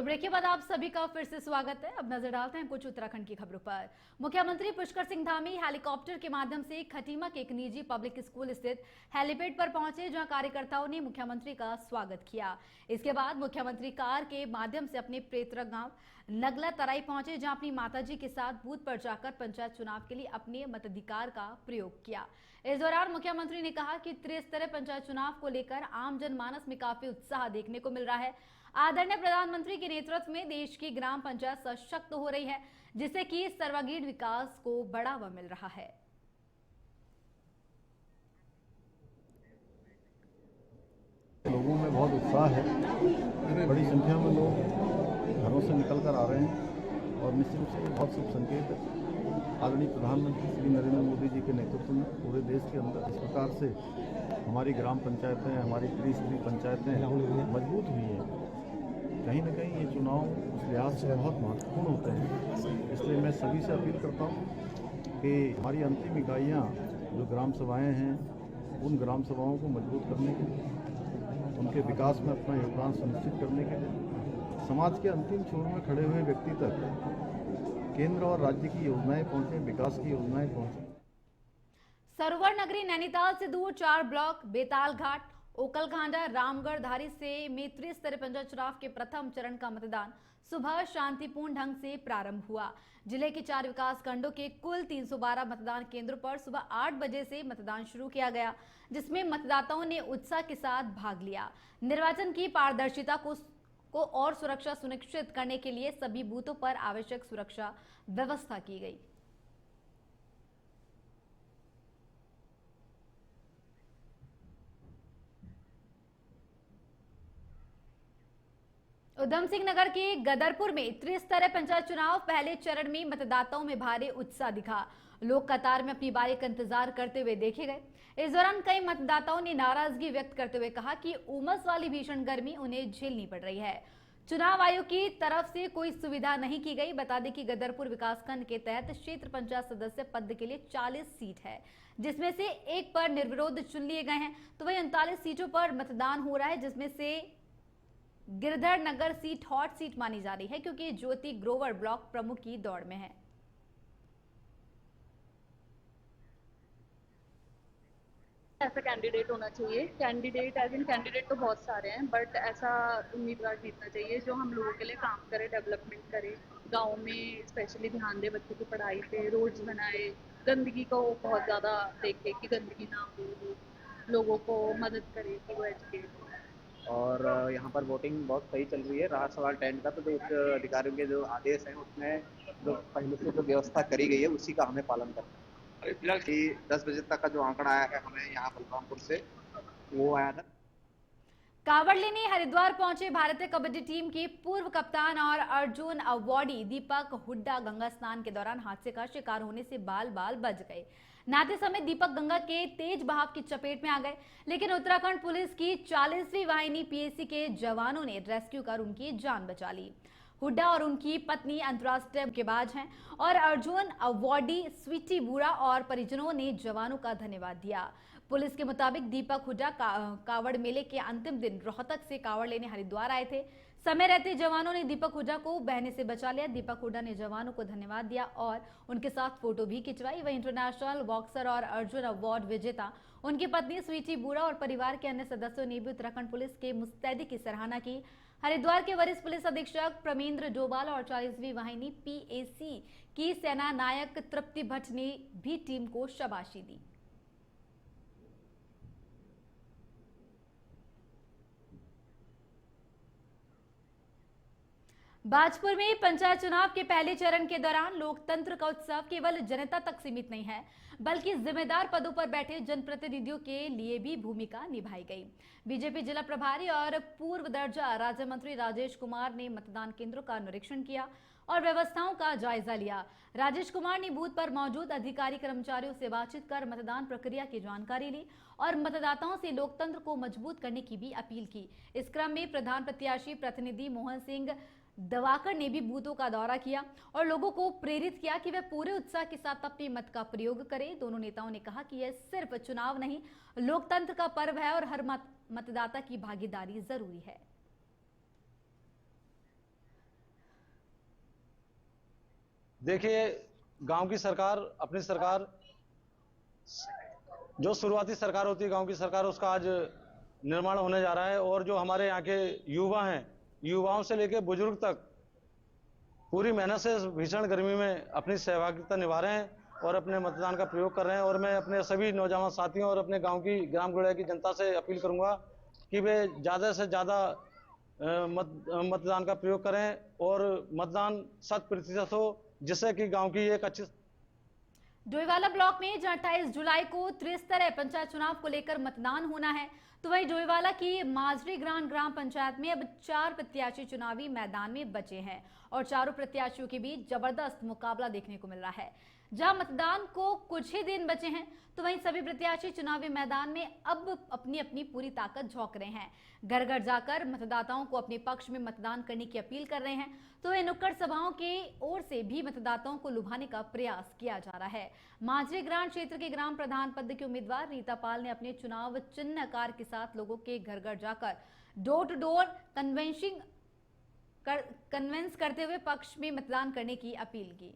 तो ब्रेक के बाद आप सभी का फिर से स्वागत है। अब नजर डालते हैं कुछ उत्तराखंड की खबरों पर। मुख्यमंत्री पुष्कर सिंह धामी हेलीकॉप्टर के माध्यम से खटीमा के एक निजी पब्लिक स्कूल स्थित हेलीपैड पर पहुंचे, जहां कार्यकर्ताओं ने मुख्यमंत्री का स्वागत किया। इसके बाद मुख्यमंत्री कार के माध्यम से अपने प्रेतरक गांव नगला तराई पहुंचे, जहां अपनी माताजी के साथ बूथ पर जाकर पंचायत चुनाव के लिए अपने मताधिकार का प्रयोग किया। इस दौरान मुख्यमंत्री ने कहा कि त्रिस्तरीय पंचायत चुनाव को लेकर आम जनमानस में काफी उत्साह देखने को मिल रहा है। आदरणीय प्रधानमंत्री के नेतृत्व में देश की ग्राम पंचायत सशक्त हो रही है, जिससे कि सर्वांगीण विकास को बढ़ावा मिल रहा है। लोगों में बहुत उत्साह है, बड़ी संख्या में लोग घरों से निकल कर आ रहे हैं और निश्चित रूप से बहुत शुभ संकेत है। आदरणीय प्रधानमंत्री श्री नरेंद्र मोदी जी के नेतृत्व में पूरे देश के अंदर इस प्रकार से हमारी ग्राम पंचायतें, हमारी त्रिस्तरीय पंचायतें मजबूत हुई हैं। कहीं न कहीं ये चुनाव उस लिहाज से बहुत महत्वपूर्ण होते हैं। इसलिए मैं सभी से अपील करता हूँ कि हमारी अंतिम इकाइयाँ जो ग्राम सभाएँ हैं, उन ग्राम सभाओं को मजबूत करने के लिए, उनके विकास में अपना योगदान सुनिश्चित करने के लिए, समाज के अंतिम छोर में खड़े हुए व्यक्ति तक केंद्र और राज्य की योजनाएं पहुंचे, विकास की योजनाएं पहुंचे। सरोवर नगरी नैनीताल से दूर 4 ब्लॉक बेताल घाट, ओकलघांडा, रामगढ़, धारी से में त्रिस्तरीय पंचायत चुनाव के प्रथम चरण का मतदान सुबह शांतिपूर्ण ढंग से प्रारंभ हुआ। जिले के 4 विकास खंडों के कुल 312 मतदान केंद्रों पर सुबह 8 बजे से मतदान शुरू किया गया, जिसमें मतदाताओं ने उत्साह के साथ भाग लिया। निर्वाचन की पारदर्शिता को और सुरक्षा सुनिश्चित करने के लिए सभी बूथों पर आवश्यक सुरक्षा व्यवस्था की गई। उधम सिंह नगर के गदरपुर में त्रिस्तरीय पंचायत चुनाव पहले चरण में मतदाताओं में भारी उत्साह दिखा। लोग कतार में अपनी बारी का इंतजार करते हुए देखे गए। इस दौरान कई मतदाताओं ने नाराजगी व्यक्त करते हुए कहा कि उमस वाली भीषण गर्मी उन्हें झेलनी पड़ रही है। चुनाव आयोग की तरफ से कोई सुविधा नहीं की गई। बता दें कि गदरपुर विकासखंड के तहत क्षेत्र पंचायत सदस्य पद के लिए 40 सीट है, जिसमें से एक पर निर्विरोध चुन लिए गए हैं। तो वही 39 सीटों पर मतदान हो रहा है, जिसमें से गिरधर नगर सीट हॉट सीट मानी जा रही है, क्योंकि ज्योति ग्रोवर ब्लॉक प्रमुख की दौड़ में है। ऐसा कैंडिडेट होना चाहिए। कैंडिडेट तो बहुत सारे हैं, बट ऐसा उम्मीदवार जीतना चाहिए जो हम लोगों के लिए काम करे, डेवलपमेंट करे, गांव में स्पेशली ध्यान दे, बच्चों की पढ़ाई पे, रोड्स बनाए, गंदगी को बहुत ज़्यादा देखे कि गंदगी ना हो, लोगों को मदद करे कि वो एजुकेट हो। और यहाँ पर वोटिंग बहुत सही चल रही है। रहा सवाल टेंट का, तो जो उच्च अधिकारियों के जो आदेश हैं उसमें जो पहले से जो व्यवस्था करी गई है उसी का हमें पालन करना है। फिलहाल कि 10 बजे तक का जो आंकड़ा आया है हमें यहाँ बलरामपुर से, वो आया था। कांवड़ लेने हरिद्वार पहुंचे भारतीय कबड्डी टीम के पूर्व कप्तान और अर्जुन अवार्डी दीपक हुड्डा गंगा स्नान के दौरान हादसे का शिकार होने से बाल बाल बच गए। नहाते समय दीपक गंगा के तेज बहाव की चपेट में आ गए, लेकिन उत्तराखंड पुलिस की 40वीं वाहिनी पीएसी के जवानों ने रेस्क्यू कर उनकी जान बचा ली। हुड्डा और उनकी पत्नी अंतर्राष्ट्रीय मुक्केबाज हैं और अर्जुन अवार्डी स्वीटी बुरा और परिजनों ने जवानों का धन्यवाद दिया। पुलिस के मुताबिक दीपक हुड्डा कावड़ मेले के अंतिम दिन रोहतक से कावड़ लेने हरिद्वार आए थे। समय रहते जवानों ने दीपक हुड्डा को बहने से बचा लिया। दीपक हुड्डा ने जवानों को धन्यवाद दिया और उनके साथ फोटो भी खिंचवाई। वहीं इंटरनेशनल बॉक्सर और अर्जुन अवार्ड विजेता, उनकी पत्नी स्वीटी बुरा और परिवार के अन्य सदस्यों ने भी उत्तराखंड पुलिस के मुस्तैदी की सराहना की। हरिद्वार के वरिष्ठ पुलिस अधीक्षक प्रमेंद्र डोभाल और 40वीं वाहिनी पीएसी की सेना नायक तृप्ति भट्ट ने भी टीम को शाबाशी दी। बाजपुर में पंचायत चुनाव के पहले चरण के दौरान लोकतंत्र का उत्सव केवल जनता तक सीमित नहीं है, बल्कि जिम्मेदार पदों पर बैठे जनप्रतिनिधियों के लिए भी भूमिका निभाई गई। बीजेपी जिला प्रभारी और पूर्व दर्जा राज्य मंत्री राजेश कुमार ने मतदान केंद्रों का निरीक्षण किया और व्यवस्थाओं का जायजा लिया। राजेश कुमार ने बूथ पर मौजूद अधिकारी कर्मचारियों से बातचीत कर मतदान प्रक्रिया की जानकारी ली और मतदाताओं से लोकतंत्र को मजबूत करने की भी अपील की। इस क्रम में प्रधान प्रत्याशी प्रतिनिधि मोहन सिंह दवाकर ने भी बूथों का दौरा किया और लोगों को प्रेरित किया कि वे पूरे उत्साह के साथ अपने मत का प्रयोग करें। दोनों नेताओं ने कहा कि यह सिर्फ चुनाव नहीं, लोकतंत्र का पर्व है और हर मतदाता की भागीदारी जरूरी है। देखिए, गांव की सरकार, अपनी सरकार, जो शुरुआती सरकार होती है गांव की सरकार, उसका आज निर्माण होने जा रहा है। और जो हमारे यहाँ के युवा हैं, युवाओं से लेकर बुजुर्ग तक पूरी मेहनत से भीषण गर्मी में अपनी सहभागिता निभा रहे हैं और अपने मतदान का प्रयोग कर रहे हैं। और मैं अपने सभी नौजवान साथियों और अपने गांव की, ग्राम गुड़िया की जनता से अपील करूंगा कि वे ज़्यादा से ज़्यादा मतदान का प्रयोग करें और मतदान 100% हो, जिससे कि गांव की एक अच्छी। डोईवाला ब्लॉक में जहां 28 जुलाई को त्रिस्तरीय पंचायत चुनाव को लेकर मतदान होना है, तो वहीं डोईवाला की माजरी ग्राम पंचायत में अब 4 प्रत्याशी चुनावी मैदान में बचे हैं और चारों प्रत्याशियों के बीच जबरदस्त मुकाबला देखने को मिल रहा है। जहां मतदान को कुछ ही दिन बचे हैं, तो वहीं सभी प्रत्याशी चुनावी मैदान में अब अपनी अपनी पूरी ताकत झोंक रहे हैं। घर घर जाकर मतदाताओं को अपने पक्ष में मतदान करने की अपील कर रहे हैं, तो वह नुक्कड़ सभाओं की ओर से भी मतदाताओं को लुभाने का प्रयास किया जा रहा है। माजरी ग्राम क्षेत्र के ग्राम प्रधान पद के उम्मीदवार रीता पाल ने अपने चुनाव चिन्ह कार के साथ लोगों के घर घर जाकर डोर टू डोर कन्वेंस करते हुए पक्ष में मतदान करने की अपील की।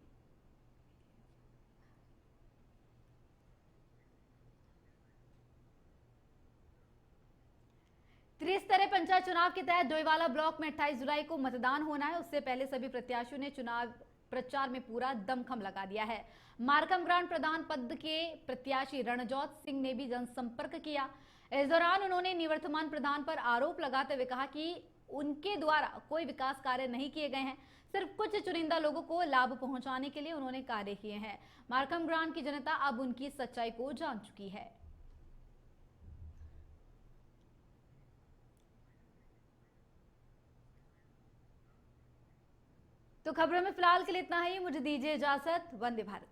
त्रिस्तरीय पंचायत चुनाव के तहत डोईवाला ब्लॉक में 28 जुलाई को मतदान होना है। उससे पहले सभी प्रत्याशियों ने चुनाव प्रचार में पूरा दमखम लगा दिया है। मारकम ग्राम प्रधान पद के प्रत्याशी रणजोत सिंह ने भी जनसंपर्क किया। इस दौरान उन्होंने निवर्तमान प्रधान पर आरोप लगाते हुए कहा कि उनके द्वारा कोई विकास कार्य नहीं किए गए हैं, सिर्फ कुछ चुनिंदा लोगों को लाभ पहुंचाने के लिए उन्होंने कार्य किए हैं। मारकम ग्राम की जनता अब उनकी सच्चाई को जान चुकी है। तो खबरों में फिलहाल के लिए इतना ही। मुझे दीजिए इजाजत। वंदे भारत।